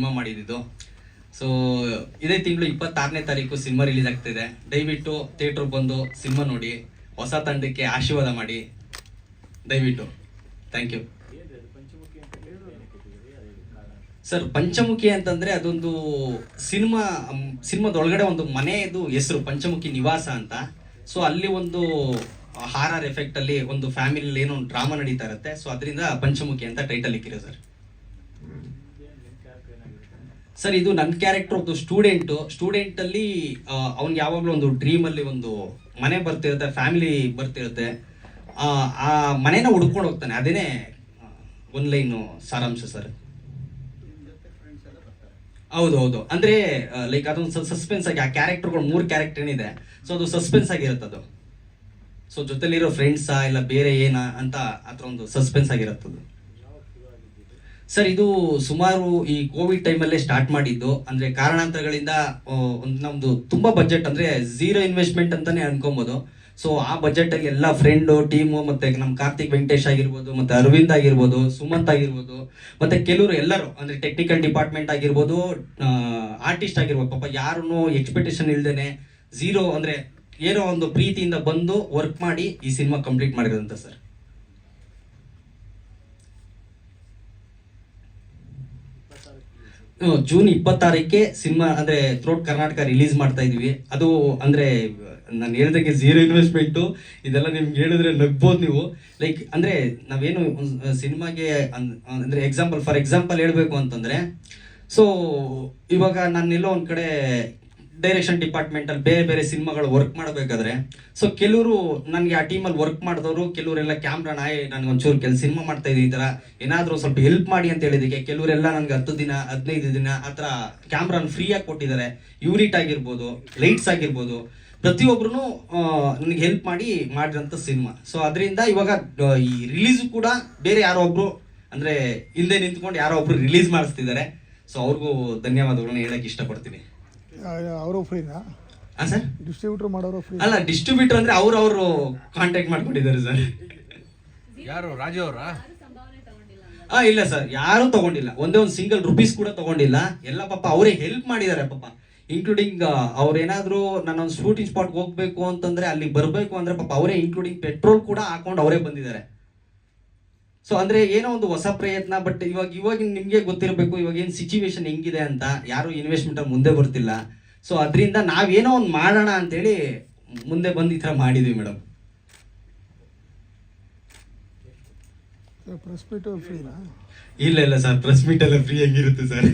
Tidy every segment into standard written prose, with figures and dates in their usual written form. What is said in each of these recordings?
Cinema ಮಾಡಿದ್ದು. So ಇದೇ ತಿಂಗಳು 26ನೇ ತಾರೀಕು ಸಿನಿಮಾ ರಿಲೀಸ್ ಆಗ್ತಿದೆ. ದಯವಿಟ್ಟು ಥಿಯೇಟರ್ ಬಂದು ಸಿನಿಮಾ ನೋಡಿ, ಹೊಸ ತಂಡಕ್ಕೆ ಆಶೀರ್ವಾದ ಮಾಡಿ ದಯವಿಟ್ಟು. Thank you sir. ಪಂಚಮುಖಿ ಅಂತಂದ್ರೆ ಅದೊಂದು ಸಿನಿಮಾದೊಳಗಡೆ ಒಂದು ಮನೆಯದು ಹೆಸರು ಪಂಚಮುಖಿ ನಿವಾಸ ಅಂತ. ಸೊ ಅಲ್ಲಿ ಒಂದು ಹಾರರ್ ಎಫೆಕ್ಟ್ ಅಲ್ಲಿ ಒಂದು ಫ್ಯಾಮಿಲಿ ಏನೋ ಒಂದು ಡ್ರಾಮಾ ನಡೀತಾ ಇರುತ್ತೆ. ಸೊ ಅದರಿಂದ ಪಂಚಮುಖಿ ಅಂತ ಟೈಟಲ್ ಇಕ್ಕಿರೋ ಸರ್. ಸರ್ ಇದು ನನ್ನ ಕ್ಯಾರೆಕ್ಟರ್ ಒಬ್ಬ ಸ್ಟೂಡೆಂಟ್ ಅಲ್ಲಿ ಅವ್ನಿಗೆ ಯಾವಾಗಲೂ ಒಂದು ಡ್ರೀಮ್ ಅಲ್ಲಿ ಒಂದು ಮನೆ ಬರ್ತಿರುತ್ತೆ, ಫ್ಯಾಮಿಲಿ ಬರ್ತಿರುತ್ತೆ. ಆ ಮನೆನ ಹುಡ್ಕೊಂಡು ಹೋಗ್ತಾನೆ. ಅದೇನೆ ಒಂದು ಲೈನು ಸಾರಾಂಶ ಸರ್. ಹೌದು ಅಂದ್ರೆ ಲೈಕ್ ಅದೊಂದು ಸಸ್ಪೆನ್ಸ್ ಆಗಿ ಆ ಕ್ಯಾರೆಕ್ಟರ್ಗಳು 3 ಕ್ಯಾರೆಕ್ಟರ್ ಏನಿದೆ, ಸೊ ಅದು ಸಸ್ಪೆನ್ಸ್ ಆಗಿರುತ್ತೆ ಅದು. ಸೊ ಜೊತೆಲಿರೋ ಫ್ರೆಂಡ್ಸಾ ಇಲ್ಲ ಬೇರೆ ಏನಾ ಅಂತ ಆ ಥರ ಒಂದು ಸಸ್ಪೆನ್ಸ್ ಆಗಿರುತ್ತದು ಸರ್. ಇದು ಸುಮಾರು ಈ ಕೋವಿಡ್ ಟೈಮಲ್ಲೇ ಸ್ಟಾರ್ಟ್ ಮಾಡಿದ್ದು. ಅಂದ್ರೆ ಕಾರಣಾಂತರಗಳಿಂದ ನಮ್ದು ತುಂಬಾ ಬಜೆಟ್ ಅಂದ್ರೆ 0 ಇನ್ವೆಸ್ಟ್ಮೆಂಟ್ ಅಂತಾನೆ ಅನ್ಕೊಬೋದು. ಸೊ ಆ ಬಜೆಟ್ ಅಲ್ಲಿ ಎಲ್ಲ ಫ್ರೆಂಡು ಟೀಮು ಮತ್ತೆ ನಮ್ಮ ಕಾರ್ತಿಕ್ ವೆಂಕಟೇಶ್ ಆಗಿರ್ಬೋದು, ಮತ್ತೆ ಅರವಿಂದ್ ಆಗಿರ್ಬೋದು, ಸುಮಂತ್ ಆಗಿರ್ಬೋದು, ಮತ್ತೆ ಕೆಲವರು ಎಲ್ಲರೂ ಅಂದ್ರೆ ಟೆಕ್ನಿಕಲ್ ಡಿಪಾರ್ಟ್ಮೆಂಟ್ ಆಗಿರ್ಬೋದು, ಆರ್ಟಿಸ್ಟ್ ಆಗಿರ್ಬೋದು, ಪಾಪ ಯಾರೂ ಎಕ್ಸ್ಪೆಕ್ಟೇಷನ್ ಇಲ್ದೇನೆ 0 ಅಂದ್ರೆ ಏನೋ ಒಂದು ಪ್ರೀತಿಯಿಂದ ಬಂದು ವರ್ಕ್ ಮಾಡಿ ಈ ಸಿನಿಮಾ ಕಂಪ್ಲೀಟ್ ಮಾಡಿರೋದಂತ ಸರ್. ಜೂನ್ 26ಕ್ಕೆ ಸಿನಿಮಾ ಅಂದ್ರೆ ಥ್ರೋಟ್ ಕರ್ನಾಟಕ ರಿಲೀಸ್ ಮಾಡ್ತಾ ಇದೀವಿ. ಅದು ಅಂದ್ರೆ ನಾನು ಹೇಳ್ದಂಗೆ 0 ಇನ್ವೆಸ್ಟ್ಮೆಂಟು. ಇದೆಲ್ಲ ನಿಮ್ಗೆ ಹೇಳಿದ್ರೆ ನಗ್ಬೋದು ನೀವು. ಲೈಕ್ ಅಂದ್ರೆ ನಾವೇನು ಸಿನಿಮಾಗೆ ಅಂದ್ರೆ ಫಾರ್ ಎಕ್ಸಾಂಪಲ್ ಹೇಳ್ಬೇಕು ಅಂತಂದ್ರೆ, ಸೊ ಇವಾಗ ನಾನೆಲ್ಲೋ ಒಂದ್ ಕಡೆ ಡೈರೆಕ್ಷನ್ ಡಿಪಾರ್ಟ್ಮೆಂಟ್ ಅಲ್ಲಿ ಬೇರೆ ಬೇರೆ ಸಿನಿಮಾಗಳು ವರ್ಕ್ ಮಾಡಬೇಕಾದ್ರೆ, ಸೊ ಕೆಲವರು ನನಗೆ ಆ ಟೀಮಲ್ಲಿ ವರ್ಕ್ ಮಾಡಿದವರು ಕೆಲವರೆಲ್ಲ ಕ್ಯಾಮ್ರಾ ನನಗೆ ಒಂಚೂರು ಸಿನಿಮಾ ಮಾಡ್ತಾ ಇದ್ದೀವಿ, ಈ ಥರ ಏನಾದರೂ ಸ್ವಲ್ಪ ಹೆಲ್ಪ್ ಮಾಡಿ ಅಂತ ಹೇಳಿದಕ್ಕೆ ಕೆಲವರೆಲ್ಲ ನನಗೆ 10 ದಿನ 15 ದಿನ ಆ ಥರ ಕ್ಯಾಮ್ರಾನ ಫ್ರೀಯಾಗಿ ಕೊಟ್ಟಿದ್ದಾರೆ. ಯೂನಿಟ್ ಆಗಿರ್ಬೋದು, ಲೈಟ್ಸ್ ಆಗಿರ್ಬೋದು, ಪ್ರತಿಯೊಬ್ಬರು ನನಗೆ ಹೆಲ್ಪ್ ಮಾಡಿರೋಂಥ ಸಿನಿಮಾ. ಸೊ ಅದರಿಂದ ಇವಾಗ ಈ ರಿಲೀಸು ಕೂಡ ಬೇರೆ ಯಾರೋ ಒಬ್ರು ಅಂದರೆ ಹಿಂದೆ ನಿಂತ್ಕೊಂಡು ಯಾರೋ ಒಬ್ರು ರಿಲೀಸ್ ಮಾಡಿಸ್ತಿದ್ದಾರೆ. ಸೊ ಅವ್ರಿಗೂ ಧನ್ಯವಾದಗಳನ್ನ ಹೇಳಕ್ಕೆ ಇಷ್ಟಪಡ್ತೀನಿ. ಅವರು ಫ್ರೀನಾ? ಹಾಂ ಸರ್. ಡಿಸ್ಟ್ರಿಬ್ಯೂಟರ್ ಮಾಡೋರು ಫ್ರೀ ಅಲ್ಲ, ಡಿಸ್ಟ್ರಿಬ್ಯೂಟರ್ ಅಂದರೆ ಅವರು ಕಾಂಟ್ಯಾಕ್ಟ್ ಮಾಡ್ಕೊಂಡಿದ್ದಾರೆ ಸರ್. ಯಾರು ರಾಜು ಅವರಾ? ಇಲ್ಲ ಸರ್, ಯಾರೂ ತಗೊಂಡಿಲ್ಲ. ಒಂದೇ ಒಂದು ಸಿಂಗಲ್ ರುಪೀಸ್ ಕೂಡ ತಗೊಂಡಿಲ್ಲ. ಎಲ್ಲ ಪಾಪ ಅವರೇ ಹೆಲ್ಪ್ ಮಾಡಿದ್ದಾರೆ ಪಾಪ. ಇನ್ಕ್ಲೂಡಿಂಗ್ ಅವ್ರೇನಾದ್ರೂ ನಾನೊಂದು ಶೂಟಿಂಗ್ ಸ್ಪಾಟ್ಗೆ ಹೋಗ್ಬೇಕು ಅಂತಂದ್ರೆ ಅಲ್ಲಿ ಬರಬೇಕು ಅಂದ್ರೆ ಪಾಪ ಅವರೇ ಇನ್ಕ್ಲೂಡಿಂಗ್ ಪೆಟ್ರೋಲ್ ಕೂಡ ಹಾಕೊಂಡು ಅವರೇ ಬಂದಿದ್ದಾರೆ. ಸೊ ಅಂದ್ರೆ ಏನೋ ಒಂದು ಹೊಸ ಪ್ರಯತ್ನ. ಬಟ್ ಇವಾಗ ನಿಮ್ಗೆ ಗೊತ್ತಿರಬೇಕು ಇವಾಗ ಏನು ಸಿಚುವೇಶನ್ ಹೆಂಗಿದೆ ಅಂತ. ಯಾರು ಇನ್ವೆಸ್ಟ್ಮೆಂಟ್ ಮುಂದೆ ಬರ್ತಿಲ್ಲ. ಸೊ ಅದರಿಂದ ನಾವೇನೋ ಒಂದು ಮಾಡೋಣ ಅಂತೇಳಿ ಮುಂದೆ ಬಂದು ಈ ಥರ ಮಾಡಿದ್ವಿ ಮೇಡಮ್. ಪ್ರೆಸ್ ಮೀಟ್ ಫ್ರೀನಾ? ಇಲ್ಲ ಸರ್, ಪ್ರೆಸ್ ಮೀಟ್ ಎಲ್ಲ ಫ್ರೀ ಹೆಂಗಿರುತ್ತೆ ಸರ್.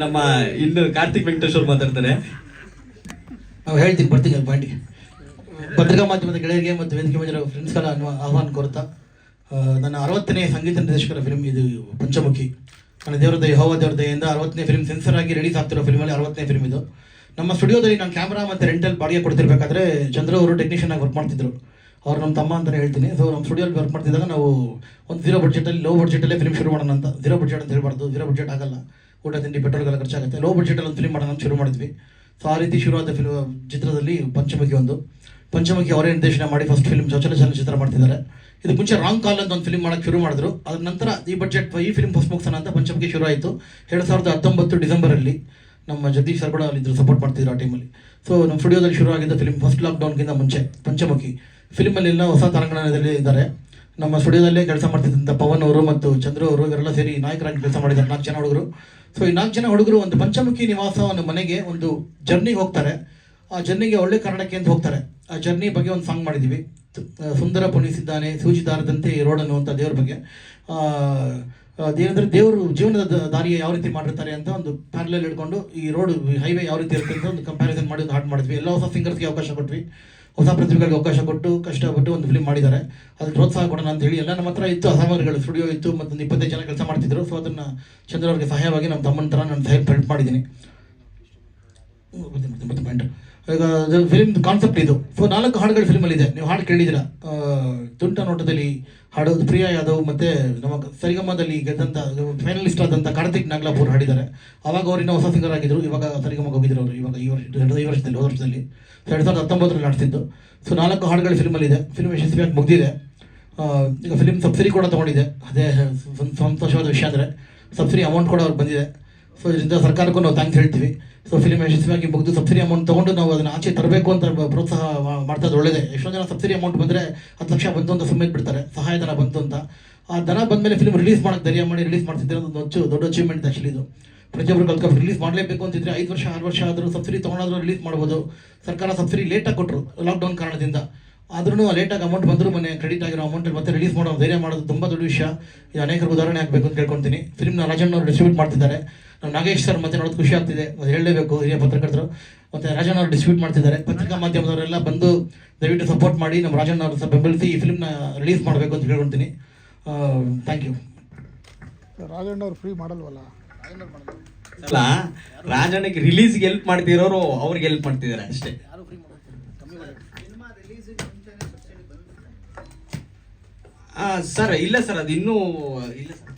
ನಮ್ಮ ಇನ್ನು ಕಾರ್ತಿಕ್ ವೆಂಕಟೇಶ್ ಅವ್ರು ಮಾತಾಡ್ತಾರೆ. ನಾವು ಹೇಳ್ತೀನಿ ಬರ್ತೀನಿ ಪಾಯಿಂಟ್. ಪತ್ರಿಕಾ ಮಾಧ್ಯಮದ ಗೆಳೆಯರಿಗೆ ಮತ್ತು ವೇದಿಕೆ ಮೇಲೆ ಫ್ರೆಂಡ್ಸ್ಗಳ ಆಹ್ವಾನ ಕೋರ್ತಾ, ನನ್ನ 60ನೇ ಸಂಗೀತ ನಿರ್ದೇಶಕರ ಫಿಲ್ಮ್ ಇದು ಪಂಚಮುಖಿ. ನನ್ನ ಯೆಹೋವ ದೇವರ ದಯೆಯಿಂದ 60ನೇ ಫಿಲ್ಮ್ ಸೆನ್ಸರ್ ಆಗಿ ರಿಲೀಸ್ ಆಗ್ತಿರೋ ಫಿಲ್ಮಲ್ಲಿ 60ನೇ ಫಿಲ್ಮ್ ಇದು. ನಮ್ಮ ಸ್ಟುಡಿಯೋದಲ್ಲಿ ನಾನು ಕ್ಯಾಮ್ರಾ ಮತ್ತು ರೆಂಟಲ್ ಬಾಡಿಗೆ ಕೊಡ್ತಿರ್ಬೇಕಾದ್ರೆ ಚಂದ್ರ ಅವರು ಟೆಕ್ನಿಷಿಯನ್ ಆಗಿ ವರ್ಕ್ ಮಾಡ್ತಿದ್ರು. ಅವ್ರು ನಮ್ಮ ತಮ್ಮ ಅಂತಲೇ ಹೇಳ್ತೀನಿ. ಸೊ ನಮ್ಮ ಸ್ಟುಡಿಯೋಲ್ಲಿ ವರ್ಕ್ ಮಾಡ್ತಿದ್ದಾಗ ನಾವು ಒಂದು 0 ಬಡ್ಜೆಟಲ್ಲಿ ಲೋ ಬಡ್ಜೆಟಲ್ಲೇ ಫಿಲ್ಮ್ ಶುರು ಮಾಡೋಣ ಅಂತ. 0 ಬಡ್ಜೆಟ್ ಅಂತ ಹೇಳ್ಬಾರ್ದು, 0 ಬಡ್ಜೆಟ್ ಆಗಲ್ಲ, ಊಟ ತಿಂಡಿ ಪೆಟ್ರೋಲ್ಗೆಲ್ಲ ಖರ್ಚಾಗುತ್ತೆ. ಲೋ ಬಡ್ಜೆಟಲ್ಲಿ ಒಂದು ಫಿಲ್ಮ್ ಮಾಡೋಣ ಅಂತ ಶುರು ಮಾಡಿದ್ವಿ. ಸೊ ಆ ರೀತಿ ಶುರುವಾದ ಚಿತ್ರದಲ್ಲಿ ಪಂಚಮುಖಿ ಅವರೇ ನಿರ್ದೇಶನ ಮಾಡಿ ಫಸ್ಟ್ ಫಿಲ್ಮ್ ಚಲನಚಿತ್ರ ಮಾಡ್ತಿದ್ದಾರೆ. ಇದಕ್ಕೆ ಮುಂಚೆ ರಾಂಗ್ ಕಾಲ್ ಅಂತ ಒಂದು ಫಿಲ್ಮ್ ಮಾಡೋಕ್ಕೆ ಶುರು ಮಾಡಿದ್ರು. ಅದ್ರ ನಂತರ ಈ ಫಿಲ್ಮ್ ಫಸ್ಟ್ ಮುಗಿಸೋಣ ಅಂತ ಪಂಚಮುಖಿ ಶುರು ಆಯಿತು. 2019 ಡಿಸೆಂಬರಲ್ಲಿ ನಮ್ಮ ಜಗದೀಶ್ ಸರ್ ಕೂಡ ಅಲ್ಲಿದ್ರು, ಸಪೋರ್ಟ್ ಮಾಡ್ತಿದ್ರು ಆ ಟೈಮಲ್ಲಿ. ಸೊ ನಮ್ಮ ಸ್ಟುಡಿಯೋದಲ್ಲಿ ಶುರು ಆಗಿದ್ದ ಫಿಲ್ಮ್ ಫಸ್ಟ್ ಲಾಕ್ಡೌನ್ಗಿಂತ ಮುಂಚೆ ಪಂಚಮುಖಿ ಫಿಲ್ಮಲ್ಲೆಲ್ಲ ಹೊಸ ತಾರಾಗಣದಲ್ಲಿ ಇದ್ದಾರೆ. ನಮ್ಮ ಸ್ಟುಡಿಯೋದಲ್ಲೇ ಕೆಲಸ ಮಾಡ್ತಿದ್ದಂಥ ಪವನ್ ಅವರು ಮತ್ತು ಚಂದ್ರು ಅವರು ಇವರೆಲ್ಲ ಸೇರಿ ನಾಯಕರಾಗಿ ಕೆಲಸ ಮಾಡಿದ್ದಾರೆ. 4 ಜನ ಹುಡುಗರು. ಸೊ ಈ 4 ಜನ ಹುಡುಗರು ಒಂದು ಪಂಚಮುಖಿ ನಿವಾಸ ಒಂದು ಮನೆಗೆ ಒಂದು ಜರ್ನಿಗೆ ಹೋಗ್ತಾರೆ. ಆ ಜರ್ನಿಗೆ ಒಳ್ಳೆ ಕಾರಣಕ್ಕೆ ಅಂತ ಹೋಗ್ತಾರೆ. ಆ ಜರ್ನಿ ಬಗ್ಗೆ ಒಂದು ಸಾಂಗ್ ಮಾಡಿದ್ದೀವಿ. ಸುಂದರ ಪುಣಿಸಿದ್ದಾನೆ ಸೂಚಿದಾರದಂತೆ ಈ ರೋಡ್ ಅನ್ನುವಂಥ ದೇವ್ರ ಬಗ್ಗೆ. ಅದೇನಂದರೆ ದೇವರು ಜೀವನದ ದಾರಿಯ ಯಾವ ರೀತಿ ಮಾಡಿರ್ತಾರೆ ಅಂತ ಒಂದು ಪ್ಯಾರಲಲ್ ಹಿಡ್ಕೊಂಡು ಈ ರೋಡ್ ಹೈವೇ ಯಾವ ರೀತಿ ಇರುತ್ತೆ ಅಂತ ಒಂದು ಕಂಪ್ಯಾರಿಸನ್ ಮಾಡಿ ಒಂದು ಹಾಡು ಮಾಡಿದ್ವಿ. ಎಲ್ಲ ಹೊಸ ಸಿಂಗರ್ಸ್ಗೆ ಅವಕಾಶ ಕೊಟ್ವಿ, ಹೊಸ ಪ್ರತಿಭೆಗಳಿಗೆ ಅವಕಾಶ ಕೊಟ್ಟು ಕಷ್ಟಪಟ್ಟು ಒಂದು ಫಿಲ್ಮ್ ಮಾಡಿದ್ದಾರೆ. ಅದು ಪ್ರೋತ್ಸಾಹ ಕೊಡೋಣ ಅಂತ ಹೇಳಿ ಎಲ್ಲ ನಮ್ಮ ಹತ್ರ ಇತ್ತು, ಅಸಾಮಗ್ರಿಗಳು ಸ್ಟುಡಿಯೋ ಇತ್ತು, ಮತ್ತು 25 ಜನ ಕೆಲಸ ಮಾಡ್ತಿದ್ರು. ಸೊ ಅದನ್ನು ಚಂದ್ರ ಅವ್ರಿಗೆ ಸಹಾಯವಾಗಿ ನಮ್ಮ ತಮ್ಮನ ಥರ ನಾನು ಹೆಲ್ಪ್ ಮಾಡಿದ್ದೀನಿ. ಪಾಯಿಂಟ್ ಈಗ ಫಿಲ್ಮ್ ಕಾನ್ಸೆಪ್ಟ್ ಇದು. ಸೊ 4 ಹಾಡುಗಳು ಫಿಲ್ಮಲ್ಲಿದೆ. ನೀವು ಹಾಡು ಕೇಳಿದ್ದೀರಾ. ತುಂಟ ನೋಟದಲ್ಲಿ ಹಾಡೋದು ಪ್ರಿಯಾ ಯಾದವ್, ಮತ್ತು ನಮ್ಮ ಸರಿಗಮದಲ್ಲಿ ಗೆದ್ದಂಥ ಫೈನಲಿಸ್ಟ್ ಆದಂಥ ಕಾರ್ತಿಕ್ ನಾಗ್ಲಾಪುರ್ ಹಾಡಿದ್ದಾರೆ. ಆವಾಗ ಅವ್ರಿನ್ನ ಹೊಸ ಸಿಂಗರ್ ಆಗಿದ್ರು. ಇವಾಗ ಸರಿಗಮಗೆ ಹೋಗಿದ್ರು ಅವರು. ಇವಾಗ ಈ ವರ್ಷದಲ್ಲಿ ಹೋದ ವರ್ಷದಲ್ಲಿ 2019ರಲ್ಲಿ ನಡೆಸಿದ್ದು. ಸೊ 4 ಹಾಡುಗಳು ಫಿಲ್ಮಲ್ಲಿದೆ. ಫಿಲ್ಮ್ ಯಶಸ್ವಿಯಾಗಿ ಮುಗಿದಿದೆ. ಈಗ ಫಿಲಿಮ್ ಸಬ್ಸಿಡಿ ಕೂಡ ತೊಗೊಂಡಿದೆ, ಅದೇ ಸಂತೋಷವಾದ ವಿಷಯ ಅಂದರೆ ಸಬ್ಸಿಡಿ ಅಮೌಂಟ್ ಕೂಡ ಅವ್ರಿಗೆ ಬಂದಿದೆ. ಸೊ ಇದರಿಂದ ಸರ್ಕಾರಕ್ಕೂ ನಾವು ಥ್ಯಾಂಕ್ಸ್ ಹೇಳ್ತೀವಿ. ಸೊ ಫಿಲಿಮ್ ಯಶಸ್ವಿಯಾಗಿ ಮುಗಿದು ಸಬ್ಸಿಡಿ ಅಮೌಂಟ್ ತೊಗೊಂಡು ನಾವು ಅದನ್ನು ಆಚೆ ತರಬೇಕು ಅಂತ ಪ್ರೋತ್ಸಾಹ ಮಾಡ್ತಾ ಇದ್ದು ಒಳ್ಳೆಯದೇ. ಎಷ್ಟೋ ಜನ ಸಬ್ಸಿಡಿ ಅಮೌಂಟ್ ಬಂದರೆ 10 ಲಕ್ಷ ಬಂತು ಅಂತ ಸುಮ್ಮನೆ ಬಿಡ್ತಾರೆ, ಸಹಾಯಧನ ಬಂತು ಅಂತ. ಆ ದನ ಬಂದಮೇಲೆ ಫಿಲ್ಮ್ ರಿಲೀಸ್ ಮಾಡೋಕ್ಕೆ ಧೈರ್ಯ ಮಾಡಿ ರಿಲೀಸ್ ಮಾಡ್ತಿದ್ದರೆ ಒಂದು ದೊಡ್ಡ ಅಚೀವ್ಮೆಂಟ್ ಆ್ಯಕ್ಚುಲಿ ಇದು. ಪ್ರತಿಯೊಬ್ಬರು ಕಲ್ತ್ಕೊಂಡು ರಿಲೀಸ್ ಮಾಡಲೇಬೇಕು ಅಂತಿದ್ರೆ 5 ವರ್ಷ 6 ವರ್ಷ ಆದರೂ ಸಬ್ಸಿಡಿ ತೊಗೊಂಡಾದ್ರೂ ರಿಲೀಸ್ ಮಾಡ್ಬೋದು. ಸರ್ಕಾರ ಸಬ್ಸಿಡಿ ಲೇಟಾಗಿ ಕೊಟ್ಟರು ಲಾಕ್ಡೌನ್ ಕಾರಣದಿಂದ, ಆದ್ರೂ ಲೇಟಾಗಿ ಅಮೌಂಟ್ ಬಂದರೂ ಮೊನ್ನೆ ಕ್ರೆಡಿಟ್ ಆಗಿರೋ ಅಮೌಂಟಲ್ಲಿ ಮತ್ತೆ ರಿಲೀಸ್ ಮಾಡೋ ಧೈರ್ಯ ಮಾಡೋದು ತುಂಬ ದೊಡ್ಡ ವಿಷಯ. ಇದು ಅನೇಕರಿಗೆ ಉದಾಹರಣೆ ಆಗಬೇಕು ಅಂತ ಕೇಳ್ಕೊತೀನಿ. ಫಿಲ್ಮ್ನ ರಾಜಣ್ಣ ಅವರು ಡಿಸ್ಟ್ರಿಬ್ಯೂಟ್ ಮಾಡ್ತಿದ್ದಾರೆ. ನಾವು ನಾಗೇಶ್ ಸರ್ ಮತ್ತೆ ನೋಡೋದು ಖುಷಿ ಆಗ್ತಿದೆ, ಅದು ಹೇಳಲೇಬೇಕು. ಹಿರಿಯ ಪತ್ರಕರ್ತರು ಮತ್ತು ರಾಜಣ್ಣ ಅವರು ಡಿಸ್ಟ್ರಿಬ್ಯೂಟ್ ಮಾಡ್ತಿದ್ದಾರೆ. ಪತ್ರಿಕಾ ಮಾಧ್ಯಮದವರೆಲ್ಲ ಬಂದು ದಯವಿಟ್ಟು ಸಪೋರ್ಟ್ ಮಾಡಿ ನಮ್ಮ ರಾಜಣ್ಣ ಅವರು ಸಹ ಬೆಂಬಲಿಸಿ ಈ ಫಿಲ್ಮ್ನ ರಿಲೀಸ್ ಮಾಡಬೇಕು ಅಂತ ಕೇಳ್ಕೊತೀನಿ. Thank you. ರಾಜಣ್ಣ ಅವ್ರು ಫ್ರೀ ಮಾಡಲ್ವಲ್ಲ? ಅಲ್ಲ, ರಾಜಣ್ಣಗೆ ರಿಲೀಸ್ಗೆ ಹೆಲ್ಪ್ ಮಾಡ್ತಿರೋರು ಅವ್ರಿಗೆ ಹೆಲ್ಪ್ ಮಾಡ್ತಿದ್ದಾರೆ ಅಷ್ಟೇ. ಸರ್ ಇಲ್ಲ ಸರ್, ಅದು ಇನ್ನೂ ಇಲ್ಲ ಸರ್.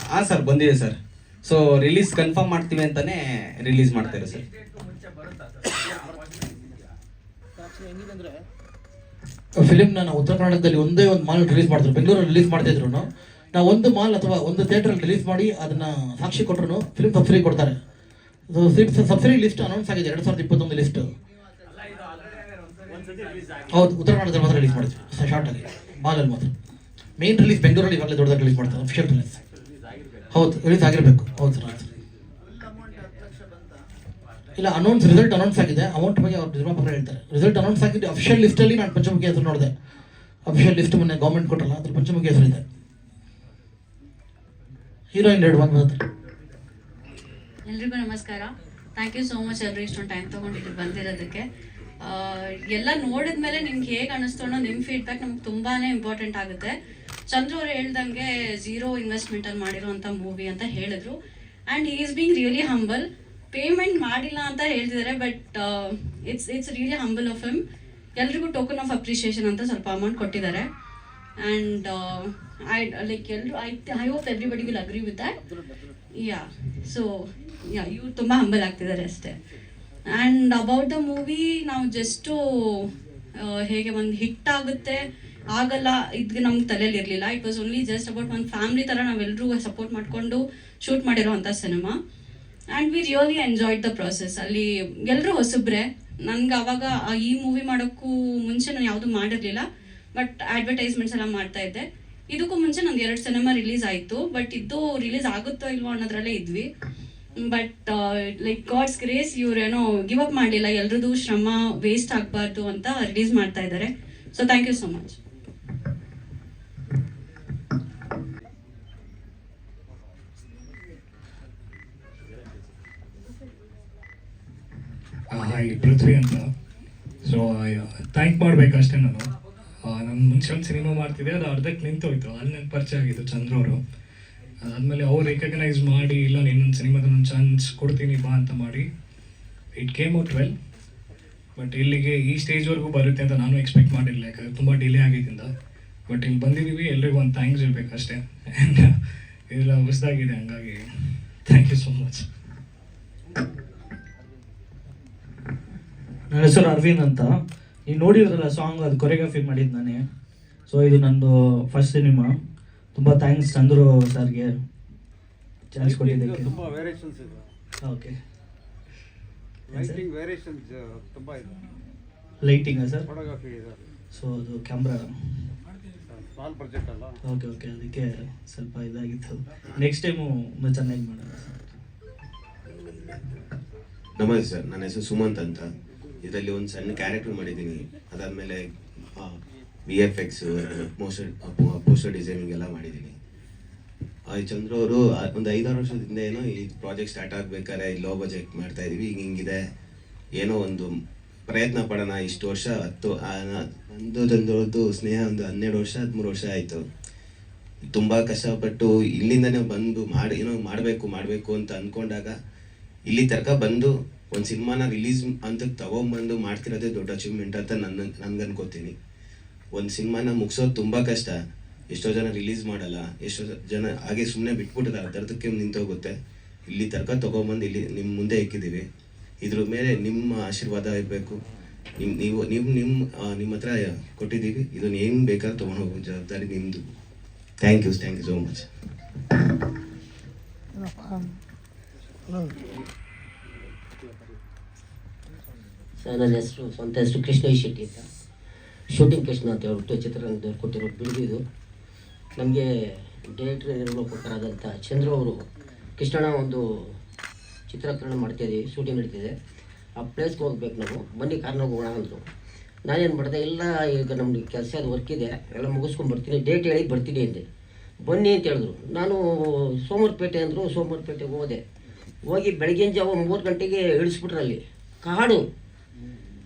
ಹಾಂ ಸರ್, ಬಂದಿದೆ ಸರ್. ಸೊ ರಿಲೀಸ್ ಕನ್ಫರ್ಮ್ ಮಾಡ್ತೀವಿ ಅಂತಾನೆ ರಿಲೀಸ್ ಮಾಡ್ತಾರೆ ಸರ್. ಫಿಲಿಮ್ನ ನಾವು ಉತ್ತರ ಕರ್ನಾಟಕದಲ್ಲಿ ಒಂದೇ ಒಂದು ಮಾಲ್ ರಿಲೀಸ್ ಮಾಡ್ತಾರೆ, ಬೆಂಗಳೂರಲ್ಲಿ ರಿಲೀಸ್ ಮಾಡ್ತಿದ್ರು. ನಾವು ಒಂದು ಮಾಲ್ ಅಥವಾ ಒಂದು ಥಿಯೇಟ್ರಲ್ಲಿ ರಿಲೀಸ್ ಮಾಡಿ ಅದನ್ನು ಸಾಕ್ಷಿ ಕೊಟ್ಟರು ಫಿಲ್ಮ್ ಸಬ್ಸಿಡಿ ಕೊಡ್ತಾರೆ. ಸಬ್ಸಿಡಿ ಲಿಸ್ಟ್ ಅನೌನ್ಸ್ ಆಗಿದೆ 2021 ಲಿಸ್ಟ್. ಹೌದು, ಉತ್ತರ ಕನ್ನಡದಲ್ಲಿ ಮಾತ್ರ ರಿಲೀಸ್ ಮಾಡಿದ್ವಿ ಶಾರ್ಟಾಗಿ, ಮಾಲಲ್ಲಿ ಮಾತ್ರ. ಮೇನ್ ರಿಲೀಸ್ ಬೆಂಗಳೂರಲ್ಲಿ ಇವಾಗಲೇ ದೊಡ್ಡದಾಗಿ ರಿಲೀಸ್ ಮಾಡ್ತಾರೆ, ಅಫಿಷಿಯಲ್ ರಿಲೀಸ್. ಹೌದು, ರಿಲೀಸ್ ಆಗಿರಬೇಕು. ಹೌದು ಸರ್. ಇಲ್ಲ, ರಿಸಲ್ಟ್ ಅನೌನ್ಸ್ ಆಗಿದೆ. ಅಮೌಂಟ್ ಬಗ್ಗೆ ಅವ್ರು ನಿರ್ಮಾಪಕರು ಹೇಳ್ತಾರೆ. ರಿಸಲ್ಟ್ ಅನೌನ್ಸ್ ಆಗಿದೆ. ಅಫಿಷಿಯಲ್ ಲಿಸ್ಟಲ್ಲಿ ನಾನು ಪಂಚಮುಖಿ ಹೆಸರು ನೋಡಿದೆ. ಅಫಿಷಿಯಲ್ ಲಿಸ್ಟ್ ಮೊನ್ನೆ ಗೌರ್ಮೆಂಟ್ ಕೊಟ್ಟಲ್ಲ, ಅದ್ರ ಪಂಚಮುಖಿ ಹೆಸರಿದೆ. ಹೀರೋಯಿನ್ 2 ಬಂದಿದ್ದಾರೆ. ಎಲ್ರಿಗೂ ನಮಸ್ಕಾರ. ಥ್ಯಾಂಕ್ ಯು ಸೋ ಮಚ್ ಎಲ್ರು ಇಷ್ಟೊಂದು ಟೈಮ್ ತೊಗೊಂಡಿದ್ದು ಬಂದಿರೋದಕ್ಕೆ. ಎಲ್ಲ ನೋಡಿದ್ಮೇಲೆ ನಿಮ್ಗೆ ಹೇಗೆ ಅನ್ನಿಸ್ತು ಅನ್ನೋ ನಿಮ್ಮ ಫೀಡ್ಬ್ಯಾಕ್ ನಮ್ಗೆ ತುಂಬಾ ಇಂಪಾರ್ಟೆಂಟ್ ಆಗುತ್ತೆ. ಚಂದ್ರು ಅವ್ರು ಹೇಳ್ದಂಗೆ 0 ಇನ್ವೆಸ್ಟ್ಮೆಂಟಲ್ಲಿ ಮಾಡಿರೋಂಥ ಮೂವಿ ಅಂತ ಹೇಳಿದ್ರು. And he is being really humble. Payment ಮಾಡಿಲ್ಲ ಅಂತ ಹೇಳ್ತಿದ್ದಾರೆ, but it's really humble of him. ಎಲ್ರಿಗೂ ಟೋಕನ್ ಆಫ್ ಅಪ್ರಿಷಿಯೇಷನ್ ಅಂತ ಸ್ವಲ್ಪ ಅಮೌಂಟ್ ಕೊಟ್ಟಿದ್ದಾರೆ. And I hope everybody will agree with that. So ಇವ್ರು ತುಂಬ ಹಂಬಲ್ ಆಗ್ತಿದ್ದಾರೆ ಅಷ್ಟೇ. ಆ್ಯಂಡ್ ಅಬೌಟ್ ದ ಮೂವಿ, ನಾವು ಜಸ್ಟು ಹೇಗೆ ಒಂದು ಹಿಟ್ ಆಗುತ್ತೆ ಆಗಲ್ಲ ಇದು ನಮ್ಗೆ ತಲೆಯಲ್ಲಿ ಇರಲಿಲ್ಲ. It was only just about ಒಂದು ಫ್ಯಾಮಿಲಿ ಥರ ನಾವೆಲ್ಲರೂ ಸಪೋರ್ಟ್ ಮಾಡಿಕೊಂಡು ಶೂಟ್ ಮಾಡಿರೋ ಅಂಥ cinema. And we really enjoyed the process. ಅಲ್ಲಿ ಎಲ್ಲರೂ ಹೊಸಬ್ರೆ. ನನಗೆ ಅವಾಗ ಈ ಮೂವಿ ಮಾಡೋಕ್ಕೂ ಮುಂಚೆ ನಾನು ಯಾವುದೂ ಮಾಡಿರಲಿಲ್ಲ, ಬಟ್ ಅಡ್ವರ್ಟೈಸ್ಮೆಂಟ್ಸ್ ಎಲ್ಲ ಮಾಡ್ತಾ ಇದ್ದೆ. ಇದಕ್ಕೂ ಮುಂಚೆ ನಂದು 2 ಸಿನಿಮಾ ರಿಲೀಸ್ ಆಯಿತು, ಬಟ್ ಇದು ರಿಲೀಸ್ ಆಗುತ್ತೋ ಇಲ್ವೋ ಅನ್ನೋದ್ರಲ್ಲೇ ಇದ್ವಿ. ಬಟ್ ಲೈಕ್ ಗಾಡ್ಸ್ ಗ್ರೇಸ್ ಇವ್ರೇನೋ ಗಿವ್ ಅಪ್ ಮಾಡಲಿಲ್ಲ, ಎಲ್ರದ್ದು ಶ್ರಮ ವೇಸ್ಟ್ ಆಗಬಾರ್ದು ಅಂತ ರಿಲೀಸ್ ಮಾಡ್ತಾ ಇದ್ದಾರೆ. So thank you so much. Hi, Prithvi ಅಂತ. ಸೊ ಥ್ಯಾಂಕ್ ಮಾಡಬೇಕಷ್ಟೇ. ನಾನು ಮುಂಚೆ ಒಂದು ಸಿನಿಮಾ ಮಾಡ್ತಿದ್ದೆ, ಅದು ಅರ್ಧಕ್ಕೆ ನಿಂತೋಯ್ತು. ಅಲ್ಲಿ ನನಗೆ ಪರಿಚಯ ಆಗಿದ್ದು ಚಂದ್ರವರು. ಅದಾದಮೇಲೆ ಅವ್ರು ರೆಕಗ್ನೈಸ್ ಮಾಡಿ, ಇಲ್ಲ ಇನ್ನೊಂದು ಸಿನಿಮಾದ ಒಂದು ಚಾನ್ಸ್ ಕೊಡ್ತೀನಿ ಬಾ ಅಂತ ಮಾಡಿ it came out well. But ಇಲ್ಲಿಗೆ ಈ ಸ್ಟೇಜ್ವರೆಗೂ ಬರುತ್ತೆ ಅಂತ ನಾನು ಎಕ್ಸ್ಪೆಕ್ಟ್ ಮಾಡಿರಲಿಲ್ಲ, ಯಾಕಂದರೆ ತುಂಬ ಡಿಲೇ ಆಗಿದ್ದರಿಂದ. ಬಟ್ ಇಲ್ಲಿ ಬಂದಿದ್ದೀವಿ, ಎಲ್ರಿಗೂ ಒಂದು ಥ್ಯಾಂಕ್ಸ್ ಇರಬೇಕಷ್ಟೇ. ಆ್ಯಂಡ್ ಇದೆಲ್ಲ ಹೊಸದಾಗಿದೆ, ಹಂಗಾಗಿ ಥ್ಯಾಂಕ್ ಯು ಸೋ ಮಚ್. ನನ್ನ ಹೆಸರು ಅರವಿಂದ್ ಅಂತ. ನೀವು ನೋಡಿದ್ರಲ್ಲ ಸಾಂಗ್, ಅದು ಕೊರಿಯೋಗ್ರಫಿ ಮಾಡಿದ್ದು ನಾನೇ. ಸೊ ಇದು ನಂದು ಫಸ್ಟ್ ಸಿನಿಮಾ. ತುಂಬ ಥ್ಯಾಂಕ್ಸ್ ಚಂದ್ರು ಸರ್ಗೆ ಚಾನ್ಸ್ ಕೊಟ್ಟಿದ್ದಕ್ಕೆ. ತುಂಬ ವೇರಿಯೇಷನ್ಸ್ ಇದೆ. ಓಕೆ, ಲೈಟಿಂಗ್ ವೇರಿಯೇಷನ್ಸ್ ತುಂಬ ಇದೆ. ಲೈಟಿಂಗಾ ಸರ್? ಫೋಟೋಗ್ರಫಿ ಇದೆ. ಸೊ ಅದು ಕ್ಯಾಮ್ರಾ ಸ್ಮಾಲ್ ಪ್ರಾಜೆಕ್ಟ್ ಅಲ್ಲ. ಓಕೆ, ಅದಕ್ಕೆ ಸ್ವಲ್ಪ ಇದಾಗಿತ್ತು. ನೆಕ್ಸ್ಟ್ ಟೈಮು ಇನ್ನೂ ಚೆನ್ನಾಗಿ ಮಾಡೋಣ ಸರ್. ನಮಸ್ತೆ ಸರ್, ನನ್ನ ಹೆಸರು ಸುಮಂತ್ ಅಂತ. ಇದರಲ್ಲಿ ಒಂದು ಸಣ್ಣ ಕ್ಯಾರೆಕ್ಟರ್ ಮಾಡಿದ್ದೀನಿ. ಅದಾದಮೇಲೆ VFX, ಪೋಸ್ಟರ್ ಡಿಸೈನಿಂಗ್ ಎಲ್ಲ ಮಾಡಿದ್ದೀನಿ. ಚಂದ್ರು ಅವರು ಒಂದು 5-6 ವರ್ಷದಿಂದ ಏನೋ ಈ ಪ್ರಾಜೆಕ್ಟ್ ಸ್ಟಾರ್ಟ್ ಆಗಬೇಕಾದ್ರೆ ಲೋ ಬಜೆಟ್ ಮಾಡ್ತಾ ಇದೀವಿ, ಹಿಂಗಿದೆ, ಏನೋ ಒಂದು ಪ್ರಯತ್ನ ಪಡೋಣ. ಇಷ್ಟು ವರ್ಷ 10 ಚಂದ್ರದ್ದು ಸ್ನೇಹ ಒಂದು 12 ವರ್ಷ 13 ವರ್ಷ ಆಯಿತು. ತುಂಬ ಕಷ್ಟಪಟ್ಟು ಇಲ್ಲಿಂದನೇ ಬಂದು ಏನೋ ಮಾಡಬೇಕು ಅಂತ ಅಂದ್ಕೊಂಡಾಗ ಇಲ್ಲಿ ತನಕ ಬಂದು ಒಂದು ಸಿನಿಮಾನ ರಿಲೀಸ್ ಅಂತ ತಗೊಂಬಂದು ಮಾಡ್ತಿರೋದೇ ದೊಡ್ಡ ಅಚೀವ್ಮೆಂಟ್ ಅಂತ ನನ್ಗೆ ಅನ್ಕೋತೀನಿ. ಒಂದು ಸಿನಿಮಾನ ಮುಗಿಸೋದು ತುಂಬ ಕಷ್ಟ. ಎಷ್ಟೋ ಜನ ರಿಲೀಸ್ ಮಾಡಲ್ಲ, ಎಷ್ಟೋ ಜನ ಹಾಗೆ ಸುಮ್ಮನೆ ಬಿಟ್ಬಿಟ್ಟಿದ್ದಾರೆ, ಅರ್ಧಕ್ಕೆ ನಿಂತೋಗುತ್ತೆ. ಇಲ್ಲಿ ತನಕ ತೊಗೊಂಬಂದು ಇಲ್ಲಿ ನಿಮ್ಮ ಮುಂದೆ ಇಕ್ಕಿದ್ದೀವಿ. ಇದ್ರ ಮೇಲೆ ನಿಮ್ಮ ಆಶೀರ್ವಾದ ಇರಬೇಕು. ನಿಮ್ಮ ಹತ್ರ ಕೊಟ್ಟಿದ್ದೀವಿ, ಇದನ್ನು ಏನು ಬೇಕಾದ್ರೂ ತೊಗೊಂಡು ಹೋಗೋ ಜವಾಬ್ದಾರಿ ನಿಮ್ಮದು. Thank you so much. Sir, ನನ್ನ ಸ್ವಂತ ಹೆಸರು ಕೃಷ್ಣ ಶೆಟ್ಟಿ ಅಂತ. ಶೂಟಿಂಗ್ ಕೃಷ್ಣ ಅಂತ ಹೇಳ್ಬಿಟ್ಟು ಚಿತ್ರರಂಗದವ್ರು ಕೊಟ್ಟಿರೋ ಬಿಡುಗಿದು. ನಮಗೆ ಡೈರೆಕ್ಟರ್ ನಿರ್ಮಾಪಕರಾದಂಥ ಚಂದ್ರು ಅವರು ಕೃಷ್ಣನ ಒಂದು ಚಿತ್ರೀಕರಣ ಮಾಡ್ತಾಯಿದ್ದೀವಿ, ಶೂಟಿಂಗ್ ನಡೀತಿದೆ, ಆ ಪ್ಲೇಸ್ಗೆ ಹೋಗ್ಬೇಕು ನಾವು, ಬನ್ನಿ ಕಾರ್ನಾಗ ಹೋಗೋಣ ಅಂದರು. ನಾನೇನು ಮಾಡಿದೆ, ಇಲ್ಲ ಈಗ ನಮಗೆ ಕೆಲಸ ಅದು ವರ್ಕ್ ಇದೆ, ಎಲ್ಲ ಮುಗಿಸ್ಕೊಂಡು ಬರ್ತೀನಿ, ಡೇಟ್ ಹೇಳಿ ಬರ್ತೀನಿ ಅಂದೆ. ಬನ್ನಿ ಅಂತ ಹೇಳಿದ್ರು. ನಾನು ಸೋಮವಾರಪೇಟೆ ಅಂದರು, ಸೋಮವಾರಪೇಟೆಗೆ ಹೋಗಿ ಬೆಳಗಿನ ಜಾವ 3 ಗಂಟೆಗೆ ಇಳಿಸ್ಬಿಟ್ರು. ಅಲ್ಲಿ ಕಾಡು.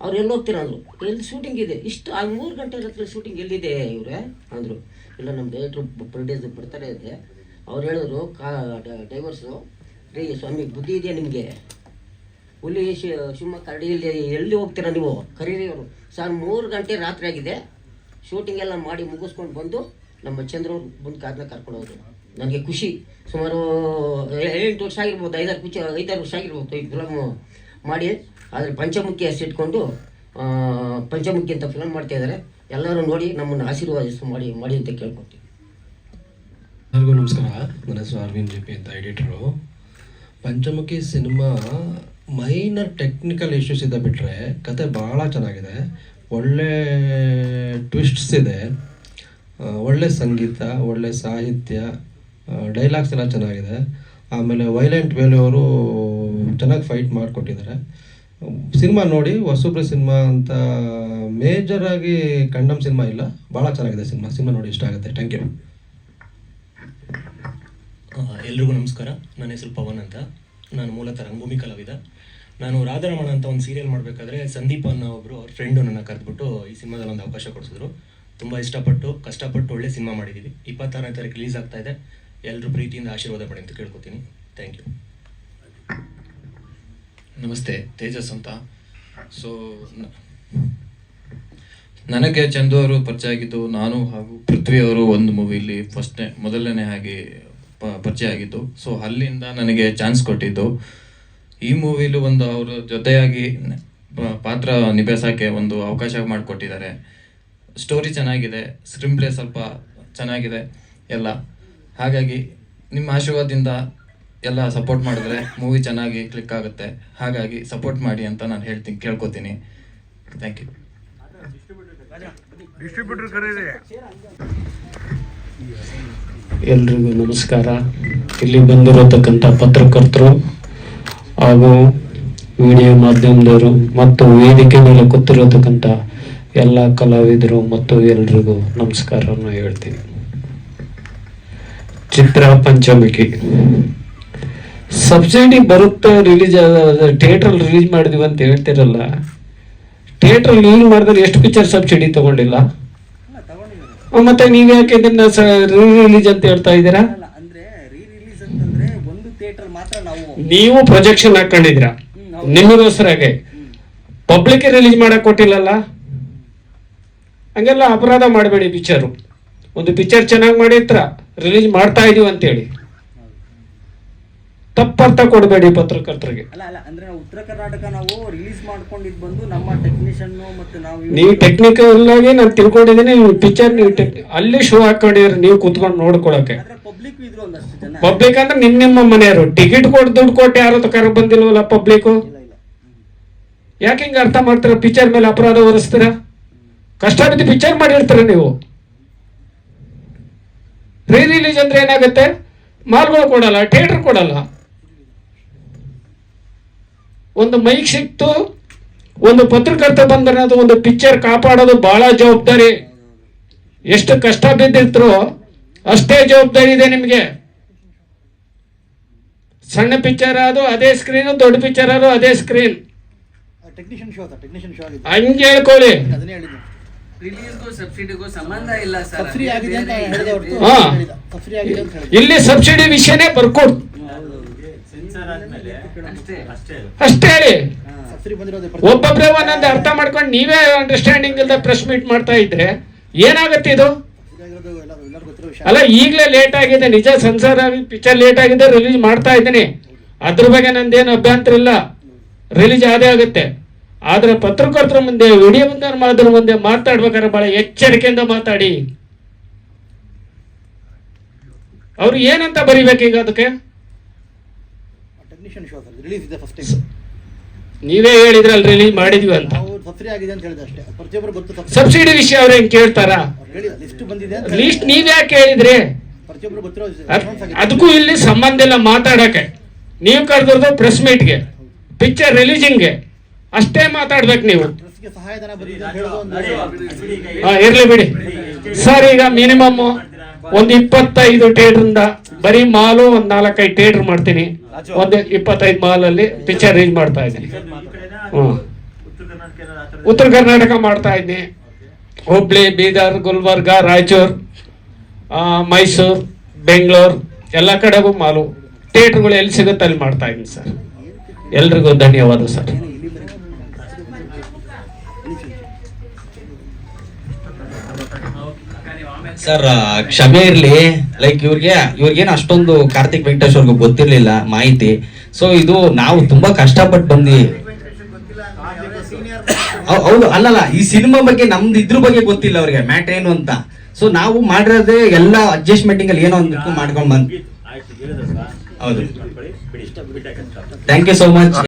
ಅವ್ರು ಎಲ್ಲಿ ಹೋಗ್ತೀರ ಅಂದರು. ಎಲ್ಲಿ ಶೂಟಿಂಗ್ ಇದೆ, ಇಷ್ಟು 3 ಗಂಟೆ ರಾತ್ರಿ ಶೂಟಿಂಗ್ ಎಲ್ಲಿದೆ ಇವರೇ ಅಂದರು. ಇಲ್ಲ, ನಮ್ಮ ಡೈರೆಕ್ಟ್ರು ಪರ್ ಬರ್ತಾರೆ ಇದೆ. ಅವ್ರು ಹೇಳಿದ್ರು, ಡೈವರ್ಸು ರೀ ಸ್ವಾಮಿ, ಬುದ್ಧಿ ಇದೆಯಾ ನಿಮಗೆ? ಹುಲಿ ಶಿವಮೊಗ್ಗ ಕರಡಿಯಲ್ಲಿ ಎಲ್ಲಿ ಹೋಗ್ತೀರಾ ನೀವು? ಕರೀರಿ ಅವರು. ಸರ್, 3 ಗಂಟೆ ರಾತ್ರಿ ಆಗಿದೆ, ಶೂಟಿಂಗ್ ಎಲ್ಲ ಮಾಡಿ ಮುಗಿಸ್ಕೊಂಡು ಬಂದು ನಮ್ಮ ಚಂದ್ರವ್ರು ಬಂದು ಕಾರ್ನ ಕರ್ಕೊಂಡು ಹೋದ್ರು. ನನಗೆ ಖುಷಿ. ಸುಮಾರು 8 ವರ್ಷ ಆಗಿರ್ಬೋದು, 5-6 ವರ್ಷ ಆಗಿರ್ಬೋದು ಈ ಫಿಲಮ್ ಮಾಡಿ. ಆದರೆ ಪಂಚಮುಖಿ ಹೆಸರಿಟ್ಕೊಂಡು ಪಂಚಮುಖಿ ಅಂತ ಫಿಲಮ್ ಮಾಡ್ತಾಯಿದ್ದಾರೆ. ಎಲ್ಲರೂ ನೋಡಿ ನಮ್ಮನ್ನು ಆಶೀರ್ವಾದಿಸಿ ಮಾಡಿ ಅಂತ ಕೇಳ್ಕೊತೀವಿ. ಎಲ್ಲರಿಗೂ ನಮಸ್ಕಾರ. ನನ್ನ ಹೆಸರು ಅರವಿಂದ್ JP ಅಂತ, editor. Panchamukhi cinema minor technical issues ಇದೆ ಬಿಟ್ಟರೆ ಕತೆ ಭಾಳ ಚೆನ್ನಾಗಿದೆ. ಒಳ್ಳೆ ಟ್ವಿಸ್ಟ್ಸ್ ಇದೆ, ಒಳ್ಳೆ ಸಂಗೀತ, ಒಳ್ಳೆ ಸಾಹಿತ್ಯ, ಡೈಲಾಗ್ಸ್ ಎಲ್ಲ ಚೆನ್ನಾಗಿದೆ. ಆಮೇಲೆ ವೈಲೆಂಟ್ ವೇಲು ಅವರು ಚೆನ್ನಾಗಿ ಫೈಟ್ ಮಾಡಿಕೊಟ್ಟಿದ್ದಾರೆ. ಸಿನಿಮಾ ನೋಡಿ, ಹೊಸಬ್ರ ಸಿನಿಮಾ ಅಂತ ಮೇಜರಾಗಿ ಕಂಡಮ್ ಸಿನಿಮಾ ಇಲ್ಲ, ಭಾಳ ಚೆನ್ನಾಗಿದೆ ಸಿನಿಮಾ ನೋಡಿ ಇಷ್ಟ ಆಗುತ್ತೆ. Thank you. ಎಲ್ರಿಗೂ ನಮಸ್ಕಾರ. ನನ್ನ ಹೆಸರು ಪವನ್ ಅಂತ. ನಾನು ಮೂಲತಃ ರಂಗಭೂಮಿ ಕಲಾವಿದ. ನಾನು ರಾಧಾರಮಣ ಅಂತ ಒಂದು ಸೀರಿಯಲ್ ಮಾಡಬೇಕಾದ್ರೆ ಸಂದೀಪ್ ಅನ್ನೋ ಒಬ್ಬರು ಅವ್ರ ಫ್ರೆಂಡು ನನ್ನ ಕರೆದ್ಬಿಟ್ಟು ಈ ಸಿನಿಮಾದಲ್ಲಿ ಒಂದು ಅವಕಾಶ ಕೊಡಿಸಿದ್ರು. ತುಂಬ ಇಷ್ಟಪಟ್ಟು ಕಷ್ಟಪಟ್ಟು ಒಳ್ಳೆ ಸಿನಿಮಾ ಮಾಡಿದ್ದೀವಿ. 26ನೇ ತಾರೀಕು ರಿಲೀಸ್ ಆಗ್ತಾ ಇದೆ. ಎಲ್ಲರೂ ಪ್ರೀತಿಯಿಂದ ಆಶೀರ್ವಾದ ಮಾಡಿ ಅಂತ ಕೇಳ್ಕೊತೀನಿ. Thank you. ನಮಸ್ತೆ, ತೇಜಸ್ ಅಂತ. ಸೊ ನನಗೆ ಚಂದು ಅವರು ಪರಿಚಯ ಆಗಿದ್ದು, ನಾನು ಹಾಗೂ ಪೃಥ್ವಿ ಅವರು ಒಂದು ಮೂವಿಲಿ ಮೊದಲನೇ ಆಗಿ ಪರಿಚಯ ಆಗಿದ್ದು. ಸೊ ಅಲ್ಲಿಂದ ನನಗೆ ಚಾನ್ಸ್ ಕೊಟ್ಟಿದ್ದು. ಈ ಮೂವಿಲಿ ಒಂದು ಅವರ ಜೊತೆಯಾಗಿ ಪಾತ್ರ ನಿಭಾಯಿಸೋಕ್ಕೆ ಒಂದು ಅವಕಾಶ ಮಾಡಿಕೊಟ್ಟಿದ್ದಾರೆ. ಸ್ಟೋರಿ ಚೆನ್ನಾಗಿದೆ, ಸ್ಕ್ರೀನ್ ಪ್ಲೇ ಸ್ವಲ್ಪ ಚೆನ್ನಾಗಿದೆ ಎಲ್ಲ. ಹಾಗಾಗಿ ನಿಮ್ಮ ಆಶೀರ್ವಾದದಿಂದ ಎಲ್ಲ ಸಪೋರ್ಟ್ ಮಾಡಿದ್ರೆ ಮೂವಿ ಚೆನ್ನಾಗಿ ಕ್ಲಿಕ್ ಆಗುತ್ತೆ. ಹಾಗಾಗಿ ಸಪೋರ್ಟ್ ಮಾಡಿ ಅಂತ ನಾನು ಕೇಳ್ಕೊತೀನಿ. Thank you. ಎಲ್ರಿಗೂ ನಮಸ್ಕಾರ. ಇಲ್ಲಿ ಬಂದಿರತಕ್ಕಂಥ ಪತ್ರಕರ್ತರು ಹಾಗೂ ವಿಡಿಯೋ ಮಾಧ್ಯಮದವರು ಮತ್ತು ವೇದಿಕೆ ಮೇಲೆ ಕೂತಿರತಕ್ಕಂಥ ಎಲ್ಲ ಕಲಾವಿದರು ಮತ್ತು ಎಲ್ರಿಗೂ ನಮಸ್ಕಾರವನ್ನು ಹೇಳ್ತೀನಿ. ಚಿತ್ರ ಪಂಚಮುಖಿ ಸಬ್ಸಿಡಿ ಬರುತ್ತೆ, ಥಿಯೇಟ್ರಲ್ಲಿ ರಿಲೀಸ್ ಮಾಡಿದೀವಿ ಅಂತ ಹೇಳ್ತಿರಲ್ಲ. ಥಿಯೇಟ್ರಲ್ಲಿ ರಿಲೀಸ್ ಮಾಡಿದ್ರೆ ಎಷ್ಟು ಪಿಕ್ಚರ್ ಸಬ್ಸಿಡಿ ತಗೊಂಡಿಲ್ಲ? ಮತ್ತೆ ನೀವ್ ಯಾಕೆ ಇದನ್ನ ರಿಲೀಸ್ ಅಂತ ಹೇಳ್ತಾ ಇದ್ದೀರಾ? ನೀವು ಪ್ರೊಜೆಕ್ಷನ್ ಹಾಕೊಂಡಿದ್ದೀರಾ ನಿಮಗೋಸ್ಕರಾಗೆ, ಪಬ್ಲಿಕ್ ರಿಲೀಸ್ ಮಾಡಕ್ ಕೊಟ್ಟಿಲ್ಲಲ್ಲ. ಹಂಗೆಲ್ಲ ಅಪರಾಧ ಮಾಡಬೇಡಿ. ಒಂದು ಪಿಕ್ಚರ್ ಚೆನ್ನಾಗಿ ಮಾಡಿರ್ತೀರ, ರಿಲೀಸ್ ಮಾಡ್ತಾ ಇದೀವಿ ಅಂತೇಳಿ ತಪ್ಪರ್ಥ ಕೊಡಬೇಡಿ ಪತ್ರಕರ್ತರಿಗೆ. ಉತ್ತರ ಕರ್ನಾಟಕ ನಾವು ರಿಲೀಸ್ ಮಾಡ್ಕೊಂಡಿದ್ದು ಬಂದು ನಮ್ಮ ಟೆಕ್ನಿಷಿಯನ್ ಮತ್ತು ನೀವು ಟೆಕ್ನಿಕಲ್ ಆಗಿ ನಾನು ತಿಳ್ಕೊಂಡಿದ್ದೀನಿ. ಪಿಕ್ಚರ್ ನೀವು ಅಲ್ಲಿ ಶೋ ಹಾಕೊಂಡಿದ್ರೆ ನೀವು ಕೂತ್ಕೊಂಡು ನೋಡ್ಕೊಳಕ್ಕೆ. ಪಬ್ಲಿಕ್ ಅಂದ್ರೆ ನಿಮ್ಮ ಮನೆಯವರು ಟಿಕೆಟ್ ಕೊಟ್ಟು ದುಡ್ಡು ಕೊಟ್ಟು ಯಾರು ಕರ ಬಂದಿಲ್ವಲ್ಲ ಪಬ್ಲಿಕ್. ಯಾಕೆ ಹಿಂಗ ಅರ್ಥ ಮಾಡ್ತೀರ? ಪಿಕ್ಚರ್ ಮೇಲೆ ಅಪರಾಧ ಹೊರಿಸ್ತೀರ? ಕಷ್ಟ ಬಿದ್ದು ಪಿಕ್ಚರ್ ಮಾಡಿರ್ತೀರ ನೀವು. ರಿಲೀಸ್ ಅಂದ್ರೆ ಏನಾಗುತ್ತೆ? ಮಾಲ್ಗಳು ಕೊಡಲ್ಲ, ಥಿಯೇಟರ್ ಕೊಡಲ್ಲ. ಒಂದು ಮೈಕ್ ಸಿಕ್ತು, ಒಂದು ಪತ್ರಕರ್ತ ಬಂದ್ರೆ ಅದು ಒಂದು ಪಿಕ್ಚರ್ ಕಾಪಾಡೋದು ಬಹಳ ಜವಾಬ್ದಾರಿ. ಎಷ್ಟು ಕಷ್ಟ ಬಿದ್ದಿರ್ತರೋ ಅಷ್ಟೇ ಜವಾಬ್ದಾರಿ ಇದೆ ನಿಮ್ಗೆ. ಸಣ್ಣ ಪಿಕ್ಚರ್ ಅದು ಅದೇ ಸ್ಕ್ರೀನ್, ದೊಡ್ಡ ಪಿಕ್ಚರ್ ಅದು ಅದೇ ಸ್ಕ್ರೀನ್. ಹಂಗೆ ಹೇಳ್ಕೊಳ್ಳಿ. ಇಲ್ಲಿ ಸಬ್ಸಿಡಿ ವಿಷಯನೇ ಬರ್ಕೊಡ್ ಅಷ್ಟೇ ಹೇಳಿ. ಒಬ್ಬೊಬ್ರೆ ಒಂದೊಂದು ಅರ್ಥ ಮಾಡ್ಕೊಂಡು ನೀವೇ ಅಂಡರ್ಸ್ಟ್ಯಾಂಡಿಂಗ್ ಇಲ್ಲದೆ ಪ್ರೆಸ್ ಮೀಟ್ ಮಾಡ್ತಾ ಇದ್ರೆ ಏನಾಗುತ್ತೆ ಇದು? ಅಲ್ಲ, ಈಗಲೇ ಲೇಟ್ ಆಗಿದೆ ನಿಜ. ಸಂಸಾರ ಪಿಕ್ಚರ್ ಲೇಟ್ ಆಗಿದೆ, ರಿಲೀಸ್ ಮಾಡ್ತಾ ಇದ್ದೀನಿ. ಅದ್ರ ಬಗ್ಗೆ ನಂದೇನು ಅಭ್ಯಂತರ ಇಲ್ಲ, ರಿಲೀಸ್ ಆದೇ ಆಗುತ್ತೆ. ಆದ್ರೆ ಪತ್ರಕರ್ತರ ಮುಂದೆ, ವಿಡಿಯೋ ಮುಂದೆ ಮಾತಾಡ್ಬೇಕಾದ್ರೆ ಬಹಳ ಎಚ್ಚರಿಕೆಯಿಂದ ಮಾತಾಡಿ. ಅವ್ರು ಏನಂತ ಬರಿಬೇಕೀಗ ಅದಕ್ಕೆ? ಟೆಕ್ನಿಷಿಯನ್ ಶೋ ಸರ್, ರಿಲೀಸ್ ಇದೆ ಫಸ್ಟ್ ಟೈಮ್. ನೀವೇ ಹೇಳಿದ್ರಲ್ಲಿ ರಿಲೀಸ್ ಮಾಡಿದ್ವಿ ಅಂತ. ನಾವು ಸಬ್ಸಿಡಿ ಆಗಿದೆ ಅಂತ ಹೇಳಿದೆ ಅಷ್ಟೇ. ಪ್ರತಿಯೊಬ್ಬರು ಗೊತ್ತು ಸಬ್ಸಿಡಿ ವಿಷಯ ಅವ್ರು ಹೆಂಗ್ ಕೇಳ್ತಾರ? ಲಿಸ್ಟ್ ಬಂದಿದೆ, ಲೀಸ್ಟ್ ನೀವ್ಯಾಕೆ ಹೇಳಿದ್ರಿ? ಪ್ರತಿಯೊಬ್ಬರು ಗೊತ್ತಿರೋ ಅದಕ್ಕೂ ಇಲ್ಲಿ ಸಂಬಂಧ ಇಲ್ಲ ಮಾತಾಡಕ್ಕೆ. ನೀವು ಕರೆದಿರೋದು ಪ್ರೆಸ್ ಮೀಟ್ಗೆ, ಪಿಕ್ಚರ್ ರಿಲೀಸಿಂಗ್ಗೆ ಅಷ್ಟೇ ಮಾತಾಡ್ಬೇಕು ನೀವು. ಪ್ರೆಸ್ಗೆ ಸಹಾಯಧನ ಬಂದಿದೆ ಅಂತ ಹೇಳೋದು ಒಂದು ಇರ್ಲಿ ಬಿಡಿ ಸರ್. ಈಗ ಮಿನಿಮಮ್ ಒಂದು 25 ಥಿಯೇಟರ್ ಬರೀ ಮಾಲು ಒಂದು 4-5 ಥಿಯೇಟರ್ ಮಾಡ್ತೀನಿ. ಒಂದು 25 ಮಾಲಲ್ಲಿ ಪಿಕ್ಚರ್ ರಿಲೀಸ್ ಮಾಡ್ತಾ ಇದ್ದೀನಿ. ಉತ್ತರ ಕರ್ನಾಟಕ ಮಾಡ್ತಾ ಇದ್ದೀನಿ. ಹುಬ್ಳಿ, ಬೀದರ್, ಗುಲ್ಬರ್ಗ, ರಾಯಚೂರು, ಮೈಸೂರು, ಬೆಂಗಳೂರು ಎಲ್ಲ ಕಡೆಗೂ ಮಾಲು ಥಿಯೇಟರ್ಗಳು ಎಲ್ಲಿ ಸಿಗುತ್ತೆ ಅಲ್ಲಿ ಮಾಡ್ತಾ ಇದ್ದೀನಿ ಸರ್. ಎಲ್ರಿಗೂ ಧನ್ಯವಾದ ಸರ್. ಸರ್ ಕ್ಷಮೆ ಇರ್ಲಿ, ಲೈಕ್ ಇವ್ರಿಗೇನು ಅಷ್ಟೊಂದು ಕಾರ್ತಿಕ್ ವೆಂಕಟೇಶ್ ಅವ್ರಿಗೆ ಗೊತ್ತಿರ್ಲಿಲ್ಲ ಮಾಹಿತಿ. ಸೊ ಇದು ನಾವು ತುಂಬಾ ಕಷ್ಟಪಟ್ಟು ಬಂದ್ವಿ. ಹೌದು, ಅಲ್ಲಲ್ಲ, ಈ ಸಿನಿಮಾ ಬಗ್ಗೆ ನಮ್ದು ಇದ್ರ ಬಗ್ಗೆ ಗೊತ್ತಿಲ್ಲ ಅವ್ರಿಗೆ ಮ್ಯಾಟ್ರ್ ಏನು ಅಂತ. ಸೊ ನಾವು ಮಾಡಿರೋದೇ ಎಲ್ಲ ಅಡ್ಜಸ್ಟ್ಮೆಂಟಿಂಗ್ ಅಲ್ಲಿ ಏನೋ ಒಂದು ಮಾಡ್ಕೊಂಡ್ ಬಂದ್. ಹೌದು, ಥ್ಯಾಂಕ್ ಯು ಸೋ ಮಚ್.